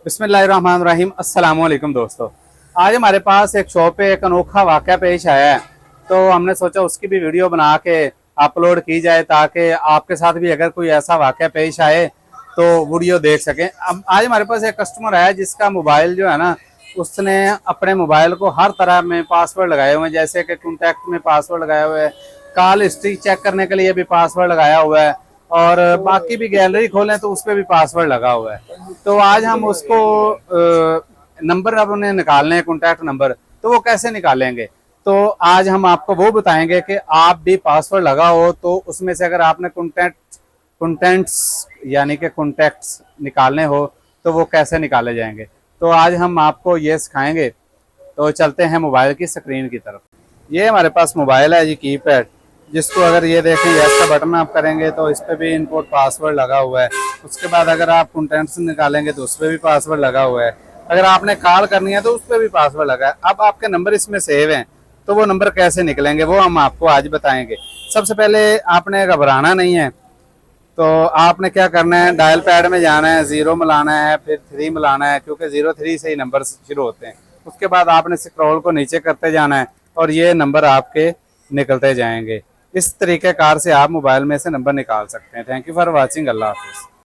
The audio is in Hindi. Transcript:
बिस्मिल्लाहिर्रहमानिर्रहीम। अस्सलाम वालेकुम दोस्तों। आज हमारे पास एक शॉप पे एक अनोखा वाक़या पेश आया है, तो हमने सोचा उसकी भी वीडियो बना के अपलोड की जाए ताकि आपके साथ भी अगर कोई ऐसा वाक़या पेश आए तो वीडियो देख सकें। अब आज हमारे पास एक कस्टमर है जिसका मोबाइल जो है ना, उसने अपने मोबाइल को हर तरह में पासवर्ड लगाए हुए हैं, जैसे कि कॉन्टैक्ट में पासवर्ड लगाया हुआ है, कॉल हिस्ट्री चेक करने के लिए भी पासवर्ड लगाया हुआ है, और बाकी भी गैलरी खोलें तो उस पर भी पासवर्ड लगा हुआ है। तो आज हम उसको नंबर अब उन्हें निकालने हैं, कॉन्टैक्ट नंबर, तो वो कैसे निकालेंगे। तो आज हम आपको वो बताएंगे कि आप भी पासवर्ड लगा हो तो उसमें से अगर आपने कॉन्टेंट्स यानी कि कॉन्टैक्ट्स निकालने हो तो वो कैसे निकाले जाएंगे। तो आज हम आपको ये सिखाएंगे। तो चलते हैं मोबाइल की स्क्रीन की तरफ। ये हमारे पास मोबाइल है जी, कीपैड, जिसको अगर ये देखें यस का बटन आप करेंगे तो इस पर भी इनपुट पासवर्ड लगा हुआ है। उसके बाद अगर आप कंटेंट्स निकालेंगे तो उस पर भी पासवर्ड लगा हुआ है। अगर आपने कॉल करनी है तो उस पर भी पासवर्ड लगा है। अब आपके नंबर इसमें सेव हैं, तो वो नंबर कैसे निकलेंगे वो हम आपको आज बताएंगे। सबसे पहले आपने घबराना नहीं है, तो आपने क्या करना है, डायल पैड में जाना है, 0 मिलाना है, फिर 3 मिलाना है, क्योंकि 0 3 से ही नंबर शुरू होते हैं। उसके बाद आपने स्क्रॉल को नीचे करते जाना है और ये नंबर आपके निकलते जाएंगे। इस तरीके कार से आप मोबाइल में से नंबर निकाल सकते हैं। Thank you for watching. अल्लाह हाफिज़।